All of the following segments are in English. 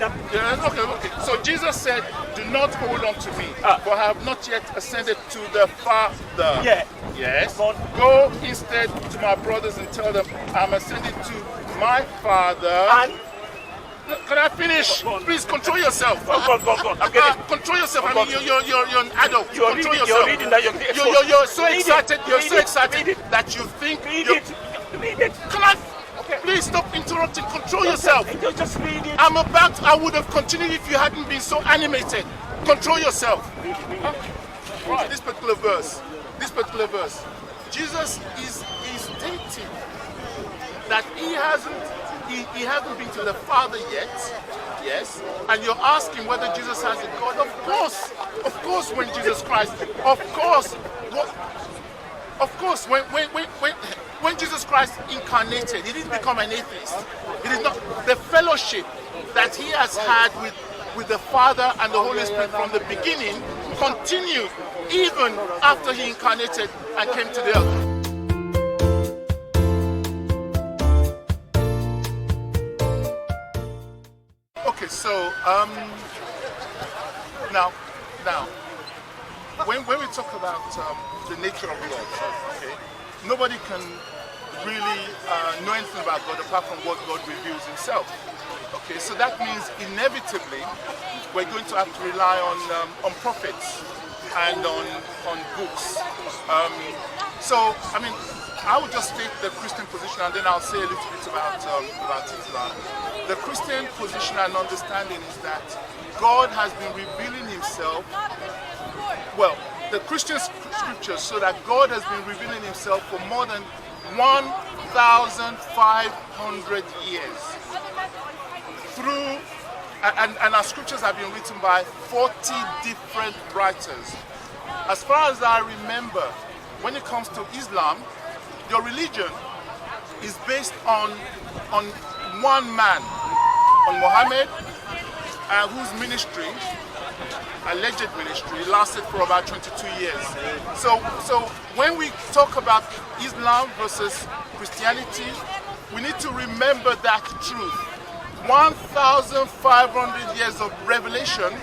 them. Yeah, okay. So Jesus said, do not hold on to me, for I have not yet ascended to the Father. Yeah. Yes. God. Go instead to my brothers and tell them, I'm ascending to my Father. And can I finish? Go on. Please control yourself. Go on. I'm getting. Control yourself. Go on. You're an adult. You're control reading, yourself. you're reading that. You're so excited. You're so Read excited it. that you think. Read it. Can I? Okay. Please stop interrupting. Control yourself. Just read it. I would have continued if you hadn't been so animated. Control yourself. Right. This particular verse. Jesus is stating that he hasn't been to the Father yet. Yes. And you're asking whether Jesus has a God. Of course, when Jesus Christ, when Jesus Christ incarnated, he didn't become an atheist. It is not the fellowship that he has had with the Father and the Holy Spirit from the beginning continued even after he incarnated and came to the earth. Okay, so now when we talk about the nature of God, okay, nobody can really know anything about God apart from what God reveals himself. Okay, so that means inevitably we're going to have to rely on prophets and on books. So I mean, I will just state the Christian position and then I'll say a little bit about Islam. The Christian position and understanding is that God has been revealing himself. Well, the Christian scriptures show that God has been revealing himself for more than 1,500 years. Through, and our scriptures have been written by 40 different writers. As far as I remember, when it comes to Islam, your religion is based on one man, on Muhammad, whose ministry, alleged ministry, lasted for about 22 years. So when we talk about Islam versus Christianity, we need to remember that truth. 1,500 years of revelation,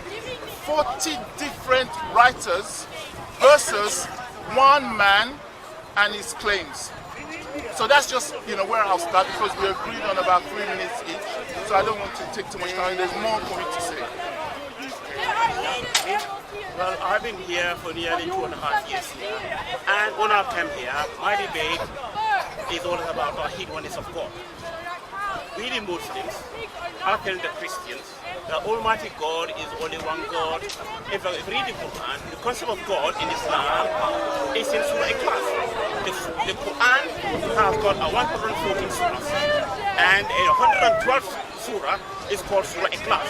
40 different writers versus one man and his claims. So that's just where I'll start, because we agreed on about 3 minutes each. So I don't want to take too much time. There's more for me to say. Well, I've been here for nearly 2.5 years, and when I came here, my debate is all about the oneness of God. We the Muslims are telling the Christians that Almighty God is only one God. In fact, if you read the Quran, the concept of God in Islam is in Surah Ikhlas. The Quran has got 114 surahs, and a 112th surah is called Surah Ikhlas.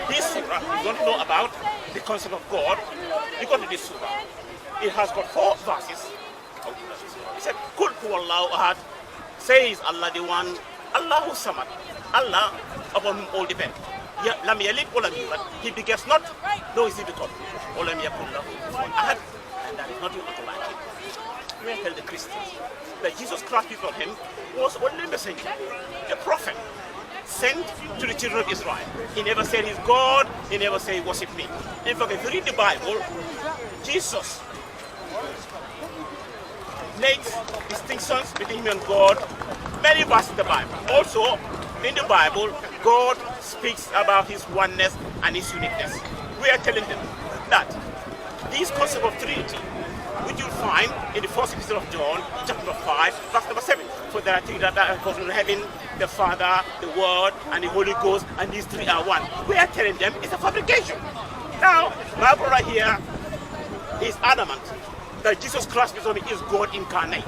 This surah, you want to know about the concept of God, you go to this surah. It has got 4 verses. It said, Kul huwallahu ahad, says Allah the one, Allahu samad, Allah upon whom all depend. Lam yalid wa lam yulad, he begets not, nor is he begotten. Wa lam yakun lahu kufuwan ahad, and that is not unto like him. We tell the Christians that Jesus Christ before him was only a messenger, a prophet, sent to the children of Israel. He never said he's God, he never said worship me. In fact, if you read the Bible, Jesus makes distinctions between him and God, many verses in the Bible. Also, in the Bible, God speaks about his oneness and his uniqueness. We are telling them that this concept of Trinity, which you'll find in the first epistle of John, chapter 5, verse number 7. For there are things that goes in heaven, the Father, the Word, and the Holy Ghost, and these 3 are one. We are telling them it's a fabrication. Now, my brother here is adamant that Jesus Christ is God incarnate.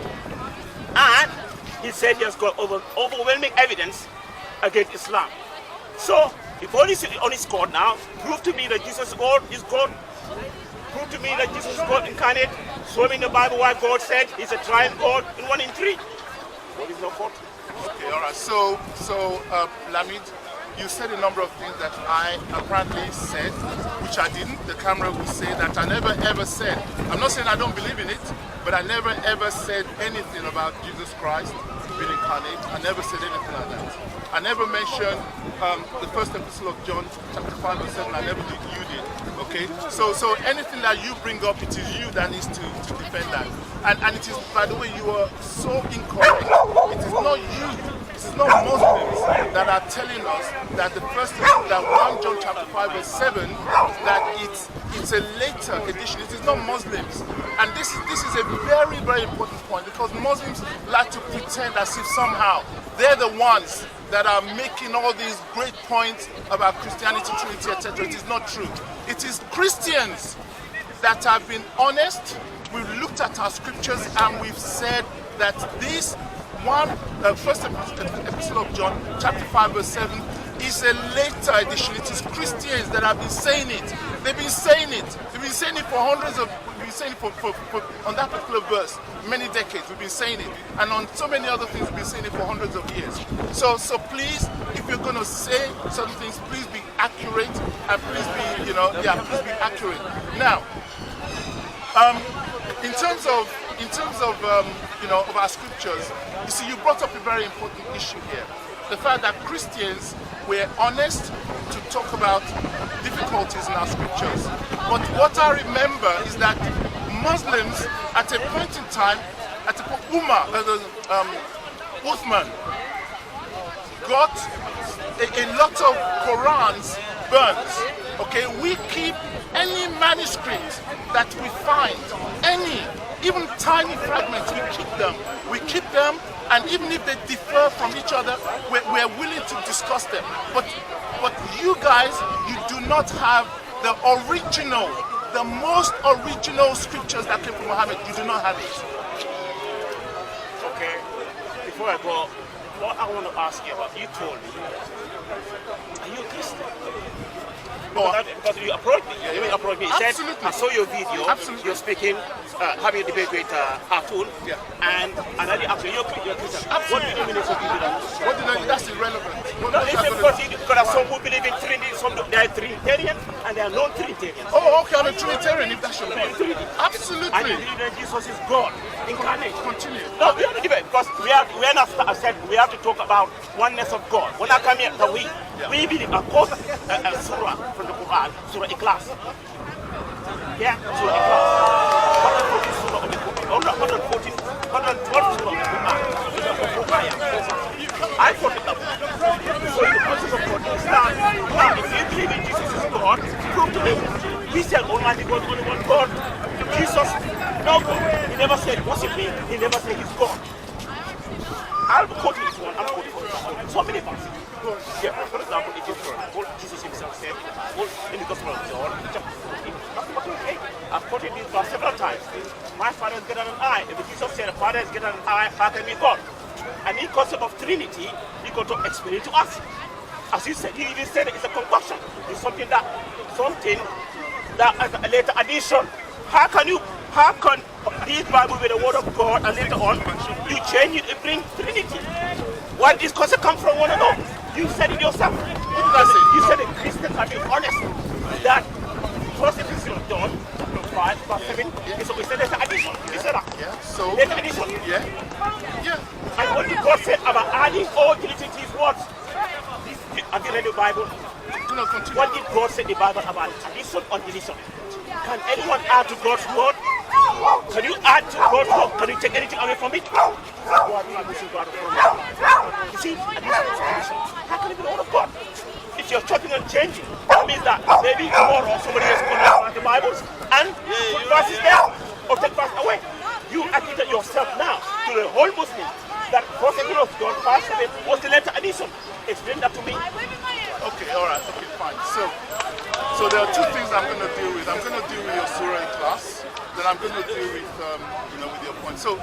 And he said he has got overwhelming evidence against Islam. So, if all is on his court now, prove to me that Jesus is God. Prove to me that Jesus is God incarnate. Show me in the Bible why God said he's a triune God in 1 in 3. What is your fault? Okay, all right. So, Lamin, you said a number of things that I apparently said, which I didn't. The camera will say that I never ever said. I'm not saying I don't believe in it, but I never ever said anything about Jesus Christ been incarnate. I never said anything like that. I never mentioned the first epistle of John, chapter 5 or 7. I never did. You did. Okay? So anything that you bring up, it is you that needs to defend that. And it is, by the way, you are so incorrect. It is not you. It is not Muslims that are telling us that the first that 1 John chapter 5 verse 7 that it's a later edition. It is not Muslims. And this is a very, very important point, because Muslims like to pretend as if somehow they're the ones that are making all these great points about Christianity, Trinity, etc. It is not true. It is Christians that have been honest. We've looked at our scriptures and we've said that this first epistle of John, chapter 5, verse 7, is a later edition. It is Christians that have been saying it. They've been saying it. They've been saying it for hundreds of. We've been saying it for on that particular verse, many decades. We've been saying it, and on so many other things, we've been saying it for hundreds of years. So please, if you're going to say certain things, please be accurate, and please be, please be accurate. Now, in terms of of our scriptures, you see, you brought up a very important issue here. The fact that Christians were honest to talk about difficulties in our scriptures. But what I remember is that Muslims, at a point in time, Uthman got a lot of Qurans burnt. Okay, we keep any manuscript that we find, even tiny fragments, we keep them, and even if they differ from each other, we're willing to discuss them. But you guys, you do not have the original, the most original scriptures that came from Muhammad. You do not have it. Okay, before I go, what I want to ask you about, you told me, are you a Christian? Because you approached me. You approached me. You said, I saw your video. Absolutely. You're speaking, having a debate with Hartoon. Yeah. And I actually, you're a Christian. Absolutely. What did you mean? What did I? That's irrelevant. Because some who believe in Trinity, some they are Trinitarian and they are non-Trinitarian. Oh, okay, I'm a Trinitarian, if that's your point. Absolutely. And you believe that Jesus is God incarnate. Continue. No, we have to debate, because we are not. I said we have to talk about oneness of God. When I come here, we believe, of course, surah from the Quran, Surah Ikhlas. Yeah, Surah Ikhlas. 114 surah of the Quran. 112 surah of the Quran. I thought it up. So the process of God is that now, if you believe in Jesus is God, prove to me. He said Almighty God, only one God. Jesus, no God. He never said worship me. He never said he's God. I'm quoting this one. I'm quoting so many verses. Yeah, for example, if you Jesus himself said, in the Gospel of John, chapter 14, I've quoted this verse several times. My Father is greater than I. If Jesus said, Father is greater than I, how can we God? And in concept of Trinity, he got to explain it to us. As you said, he even said it's a concoction. It's something that as a later addition. How can this Bible be the word of God, and later on you change it and bring Trinity? Why this concept come from one another? You said it yourself. You said the Christians have been honest that first epistle of John, chapter 5, verse 7, is we said there's an addition. You said that. Yeah, so there's an addition. Yeah. And what did God say about adding all Trinity to his words? Have you read the Bible? No, continue. What did God say in the Bible about addition or deletion? Can anyone add to God's word? Can you add to God's word? Can you take anything away from it? You see, addition. How can it be the word of God? If you're chopping and changing, that means that maybe tomorrow somebody else can write the Bibles and put verses there or take verses away. You admitted yourself now to the whole Muslim that first epistle of John 5:7 was the letter addition. Explain that to me. Okay, all right, okay, fine. So there are two things I'm going to deal with. I'm going to deal with your surah in class, then I'm going to deal with with your point. So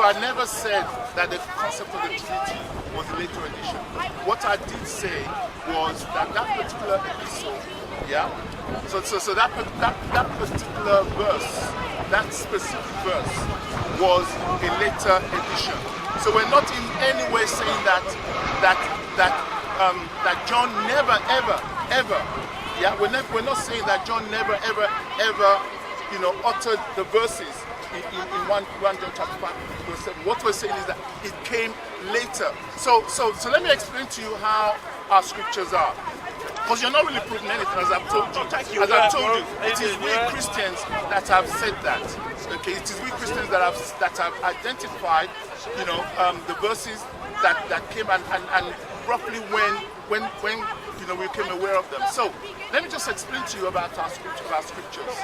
I never said that the concept of the Trinity was a later edition. What I did say was that particular epistle, so that particular verse, that specific verse, was a later edition. So we're not in any way saying that John never ever, we're not saying that John never ever uttered the verses in 1 John chapter 5, verse 7. What we're saying is that it came later. So let me explain to you how our scriptures are. Because you're not really proving anything, as I've told you. As I've told you, it is we Christians that have said that. Okay, it is we Christians that have identified, the verses that came and roughly when we became aware of them. So let me just explain to you about our scriptures.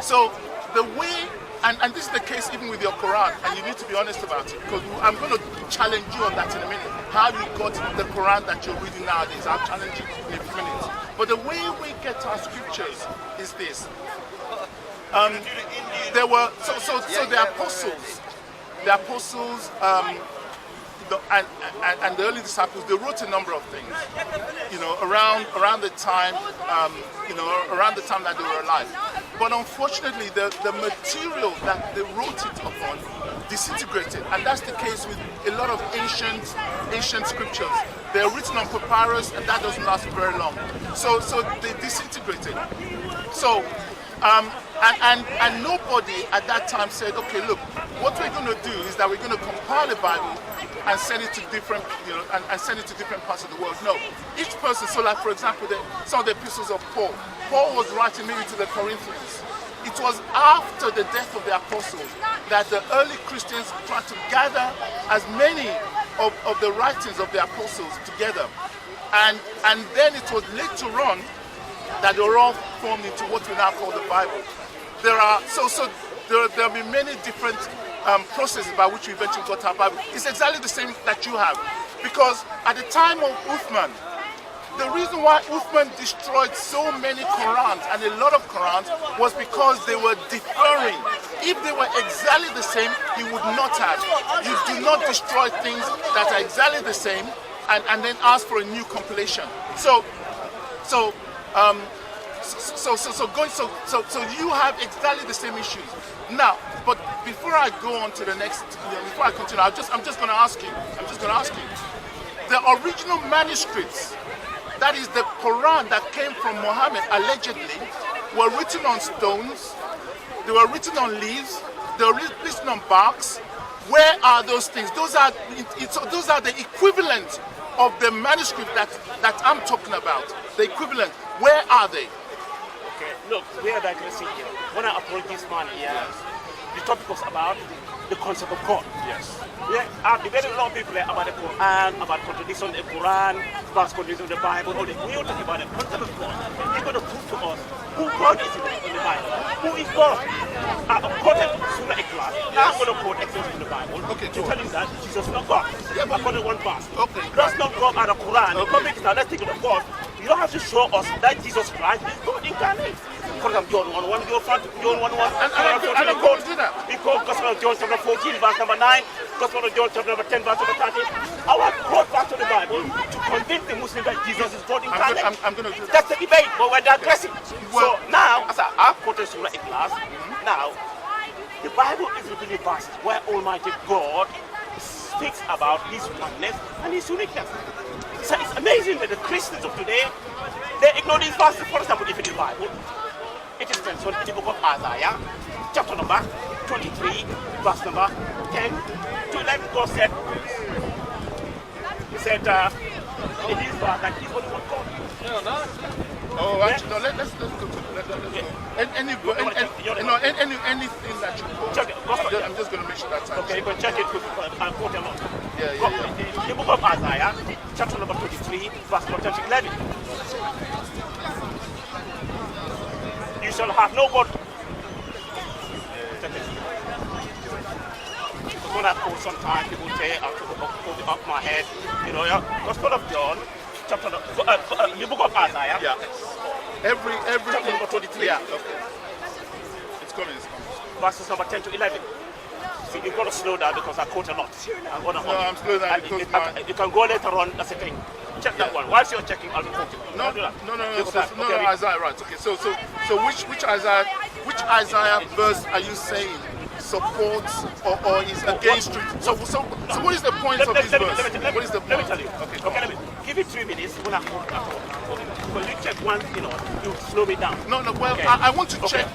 So the way, and this is the case even with your Quran, and you need to be honest about it, because I'm going to challenge you on that in a minute. How you got the Quran that you're reading nowadays, I'll challenge you in a few minutes. But the way we get our scriptures is this. There were the apostles, and the early disciples, they wrote a number of things, around the time, around the time that they were alive. But unfortunately, the material that they wrote it upon disintegrated, and that's the case with a lot of ancient scriptures. They're written on papyrus, and that doesn't last very long. So they disintegrated. So. And nobody at that time said, okay, look, what we're going to do is that we're going to compile a Bible and send it to different, and send it to different parts of the world. No, each person. So, like for example, some of the epistles of Paul. Paul was writing maybe to the Corinthians. It was after the death of the apostles that the early Christians tried to gather as many of the writings of the apostles together, and then it was later on that they were all formed into what we now call the Bible. There'll be many different processes by which we eventually got our Bible. It's exactly the same that you have, because at the time of Uthman, the reason why Uthman destroyed so many Qurans and a lot of Qurans was because they were differing. If they were exactly the same, he would not have. You do not destroy things that are exactly the same and then ask for a new compilation. So you have exactly the same issues. Now, but before I go on to the next, before I continue, I'm just going to ask you. The original manuscripts, that is the Quran that came from Muhammad allegedly, were written on stones. They were written on leaves. They were written on barks. Where are those things? Those are the equivalent of the manuscript that I'm talking about. The equivalent. Where are they? Okay, look, we are digressing here. When I approach this man here, the topic was about the concept of God. Yes. We are debating a lot of people about the Quran, about contradiction in the Quran, about contradiction in the Bible. All this. We are talking about the concept of God. You're going to prove to us who God is in the Bible. Who is God? I've quoted Surah Ikhlas. I'm going to quote examples in the Bible to tell you that Jesus is not God. Yeah, I've quoted one verse. Okay. That's not God out of the Quran. Okay. Come it now, let's take it of God. You don't have to show us that Jesus Christ is God incarnate. For example, John 1:1, John 1:1, and I'm going to do that. Because Gospel of John chapter 14, verse number 9, Gospel of John chapter number 10, verse number 30. I want to quote back to the Bible to convince the Muslims that Jesus is God incarnate. I'm going to do that. That's the debate, but we're digressing. Well, so now, as I've quoted Surah Ikhlas, now, the Bible is really vast, where Almighty God speaks about His oneness and His uniqueness. So it's amazing that the Christians of today, they ignore these verses. For example, if in the Bible, it is mentioned in the book of Isaiah, chapter number 23, verse number 10 to 11. God said, He said, in this verse that He's only one God. Oh, actually, no, let's go to anything that you quote. Check it. I'm just going to make sure that's okay, you can check it with quote a lot. Yeah. The book of Isaiah, chapter number 23, verse number 10 to 11. You shall have no God. Check it. When I quote sometimes, people say, I'll quote it off my head. Gospel of John, chapter the book of Isaiah. Yeah. Every chapter number 23. Yeah. Okay. It's coming. Verses number 10 to 11. See, you've got to slow down because I quote a lot. I'm slowing down because you can go later on. That's the thing. Check that one. Whilst you're checking, I'll be quoting. No, Isaiah, right? Okay. So which Isaiah verse are you saying supports or is against Trinity? So what is the point of this verse? What is the point? Let me tell you. Okay, let me give it 3 minutes when I quote. When you check one, you slow me down. No. Well, okay. I want to check.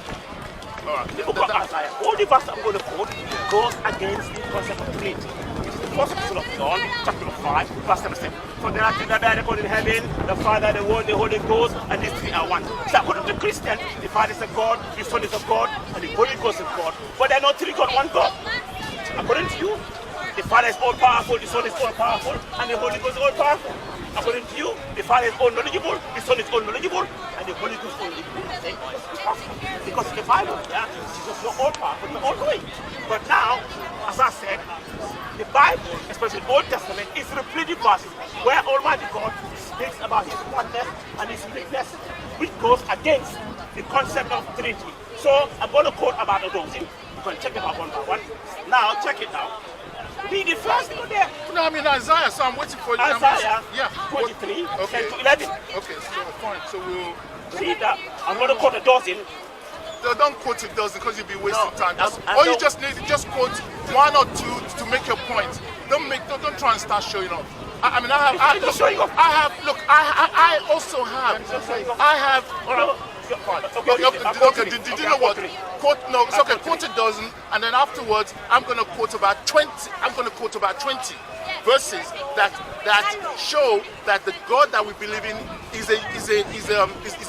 All right. The book of Isaiah, all the verse I'm going to quote goes against the concept of Trinity. It is the first epistle of John, chapter 5, verse 7. For there are three that bear record in heaven, the Father, the Word, the Holy Ghost, and these three are one. So according to Christians, the Father is a God, the Son is a God, and the Holy Ghost is God. But there are not three God, one God. According to you, the Father is all powerful, the Son is all powerful, and the Holy Ghost is all powerful. According to you, the Father is all knowledgeable, the Son is all knowledgeable, and the Holy Ghost is all knowledgeable. Because in the Bible, yeah, Jesus is not all powerful, not all knowing. But now, as I said, the Bible, especially the Old Testament, is replete with verses where Almighty God speaks about His oneness and His uniqueness, which goes against the concept of Trinity. So I'm going to quote about a dozen. You can check them out one by one. Now, check it out. Read the first thing there. No, I mean Isaiah, so I'm waiting for you. Isaiah, yeah. 23, Okay. 10 to 11. Okay, so fine. So we'll... Read that. I'm going to quote a dozen. No, don't quote a dozen because you'll be wasting time. I All you just need is just quote one or two to make your point. Don't try and start showing off. I mean, I also have. I have. Okay, did you know what? Quote, no, it's okay. Quote a dozen, and then afterwards, I'm going to quote about 20. I'm going to quote about 20 verses that show that the God that we believe in is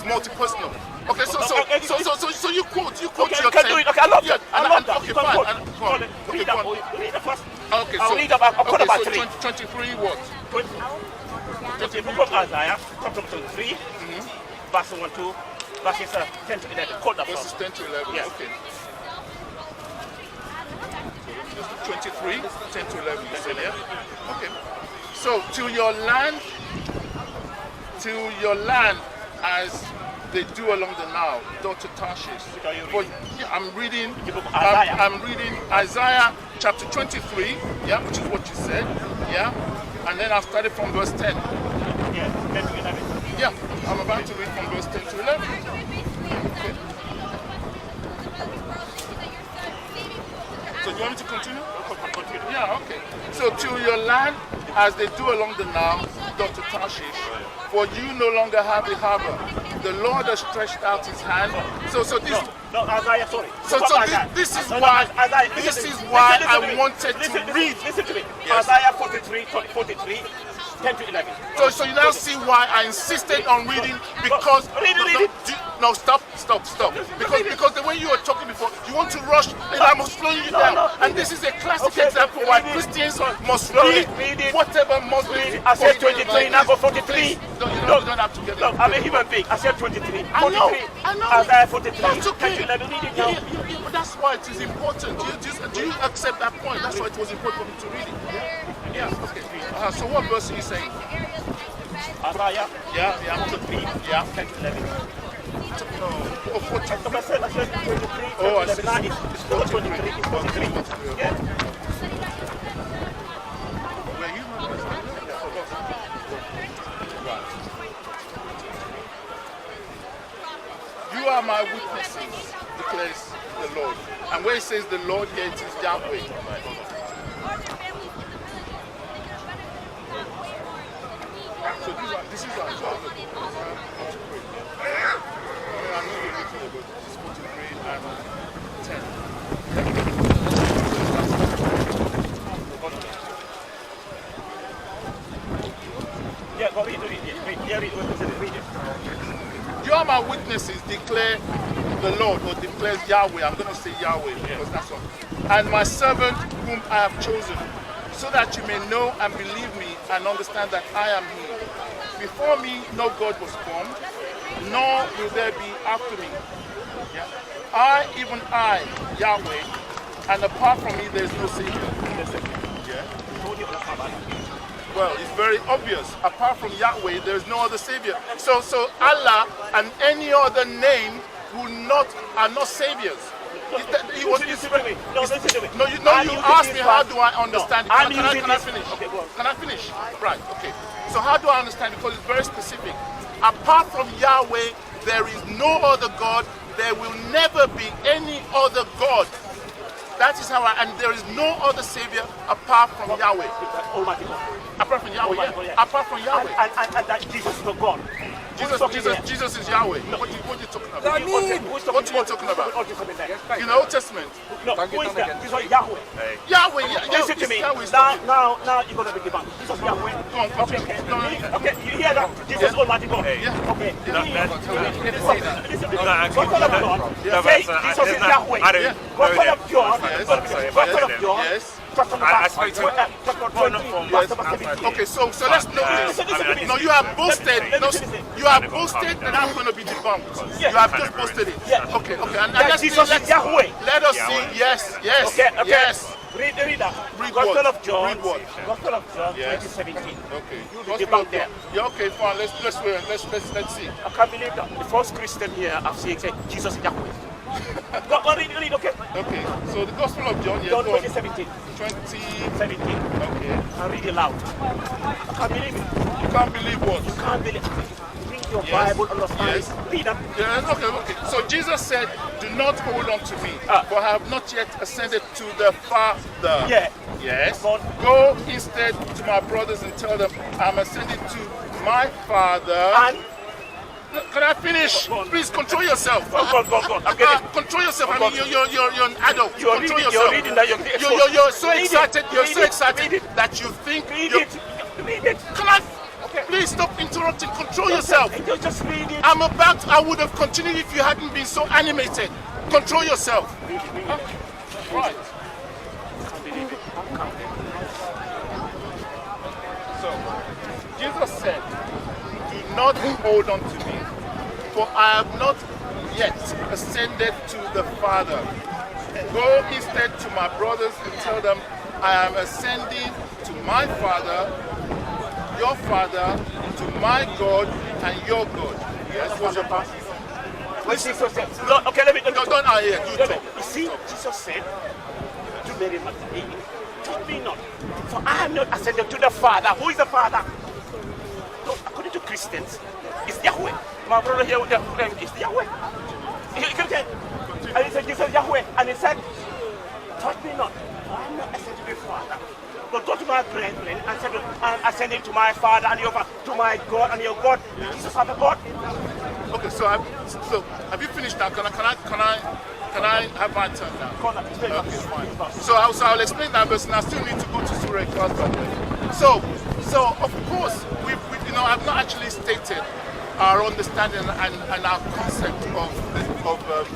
multi-personal. Okay, so you quote your can do it. Okay, I love that. I love that. Okay, fine. Read the first. Okay, I'll read about 23 what? 20. The book of Isaiah, chapter 3, verse 1 to verses 10 to 11. Quote that verses 10 to 11. Yes. Okay. 23, 10 to 11. You said, yeah? Okay. So to your land, as they do along the Nile, daughter Tarshish. But yeah, I'm reading Isaiah chapter 23, yeah, which is what you said, yeah, and then I've started from verse 10. Yeah, 10 to 11. Yeah, I'm about to read from verse 10 to 11. Okay. So do you want me to continue? Continue. Yeah, okay. So to your land, as they do along the Nile, daughter Tarshish, for you no longer have a harbor. The Lord has stretched out His hand. So this. No, Isaiah, sorry. So this is why I wanted to read. Listen to me. Yes. Isaiah 43, 10 to 11. So you now see why I insisted on reading, because no, stop. Because the way you were talking before, you want to rush, and I'm slowing you down. And this is a classic example why Christians must read whatever must be. I said 23, now go 43. No, you don't have to get No, I'm a human being. I said 23. 43. I know. Isaiah 43. That's okay. 10 to 11. Read it now. But that's why it is important. Do you accept that point? That's why it was important for me to read it. Yeah. Okay. So what verse are you saying? Isaiah. Yeah. 43. Yeah. 10 to 11. No. Oh, 43. I said 23. Oh, I see. It's 43. It's 43. Yeah. Were you? You are my witnesses, declares the Lord. And where it says the Lord here, it is Yahweh. So this is our job. I'm not reading the book. This is 43 and 10. Yeah, go read it. You are my witnesses, declare the Lord, or declares Yahweh. I'm going to say Yahweh because that's all. And my servant whom I have chosen, so that you may know and believe me and understand that I am He. Before me no God was formed, nor will there be after me. Yeah. I, even I, Yahweh, and apart from me there is no Savior. Yeah. Well, it's very obvious. Apart from Yahweh, there is no other Savior. So Allah and any other name are not saviors. Listen to me. You asked me how do I understand it. Can I finish? Okay, go on. Can I finish? Right, okay. So how do I understand it? Because it's very specific. Apart from Yahweh, there is no other God. There will never be any other God. That is how and there is no other Savior apart from Yahweh. Almighty God. Apart from Yahweh, Oh, yeah. Apart from Yahweh. And that Jesus is not God. Jesus is Yahweh. No, what are you talking about? Lamin! What are you talking about? In the Old Testament. No, who is that? This is Yahweh. Yahweh, Listen to me. Yahweh's Now you're going to be debunked. Jesus is Yahweh. Go on, Okay, okay, you hear that? Jesus is Almighty God. Yeah. Okay. Listen, Gospel of John. Say Jesus is Yahweh. Gospel of John. Gospel of John. Yes. I spoke to Okay, so let's know this. No, you have boasted. No, you have boasted that I'm going to be debunked. You have just boasted it. Okay. And let's see. Jesus is Yahweh. Let us see. Yes. Okay. Yes. Read that. Read Gospel what? of John. Read what? Gospel of John, Yes. 2017. Okay. You debunk there. Yeah. Okay. Fine. Let's see. I can't believe that. The first Christian here I've seen say Jesus is Yahweh. Go read, okay. Okay. So the Gospel of John. John Go on. 2017. 20. 17. Okay. I read it loud. I can't believe it. You can't believe what? You can't believe it. Read your Yes. Bible, understand Yes. it. Read that. Yeah, okay. So Jesus said, "Do not hold on to me, for I have not yet ascended to the Father." Yeah. Yes. Go on. Go instead to my brothers and tell them, "I'm ascending to my Father." And Can I finish? Go on. Please control yourself. go on. I'm getting. Control yourself. I Go mean, on. you're an adult. You're Control reading. yourself. You're reading that. You're so Read it. excited. You're Read so it. excited Read it. that you think. Read you're- it. Read it. Can I? Okay. Please stop interrupting. Control yourself. Just read it. I would have continued if you hadn't been so animated. Control yourself. Read it. Right. I can't believe it. I can't believe it. So, Jesus said, "Do not hold on to me, for I have not yet ascended to the Father. Go instead to my brothers and tell them, I am ascending to my Father, your Father, to my God and your God." Yes, what's your part? When Jesus said, no, okay, let me Don't hear. You talk. You see, Jesus said to Mary Magdalene, "Touch me not, for I am not ascended to the Father." Who is the Father? No, according to Christians, it's Yahweh. My brother here, it's Yahweh. And he said, Jesus Yahweh, and he said, "Touch me not, for I am not ascended to the Father. But go to my brethren and say, I'm ascending to my Father and your Father, to my God and your God." Jesus have a God. Okay, so have you finished now? Can I have my turn now? Okay, fine. So I'll explain that verse, and I still need to go to Surah class, by the way. So of course I've not actually stated our understanding and our concept of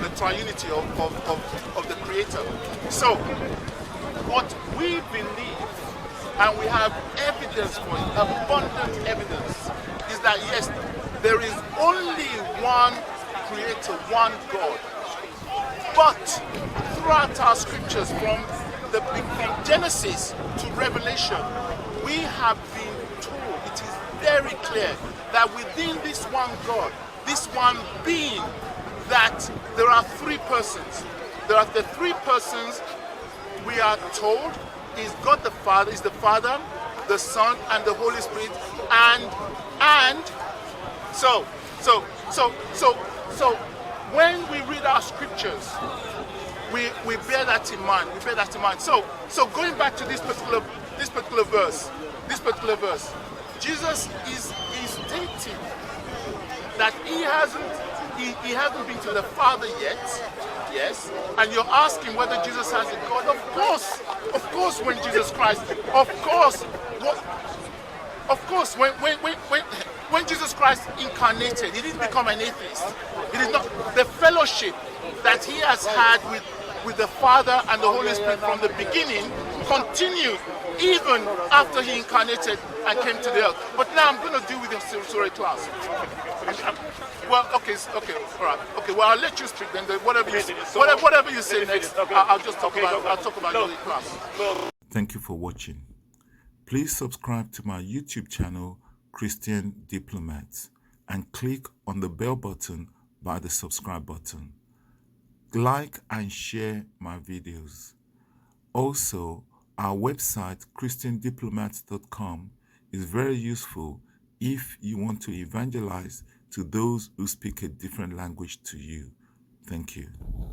the triunity of the Creator. So what we believe, and we have evidence for it, abundant evidence, is that yes, there is only one Creator, one God. But throughout our scriptures, from Genesis to Revelation, we have been told, it is very clear, that within this one God, this one being, that there are three persons. There are the three persons we are told is God the Father, is the Father, the Son, and the Holy Spirit, and so when we read our scriptures, we bear that in mind. We bear that in mind. So going back to this particular verse, Jesus is stating that he hasn't been to the Father yet. Yes, and you're asking whether Jesus has a God. Of course, when Jesus Christ, when Jesus Christ incarnated, he didn't become an atheist. It is not the fellowship that he has had with the Father and the Holy Spirit from the beginning continued even after he incarnated and came to the earth. But now I'm going to deal with the Surah class. Well, okay, all right. Okay, well, I'll let you speak then. Whatever you say next, I'll just talk about your class. Thank you for watching. Please subscribe to my YouTube channel, Christian Diplomats, and click on the bell button by the subscribe button. Like and share my videos. Also, our website, christiandiplomats.com, is very useful if you want to evangelize to those who speak a different language to you. Thank you.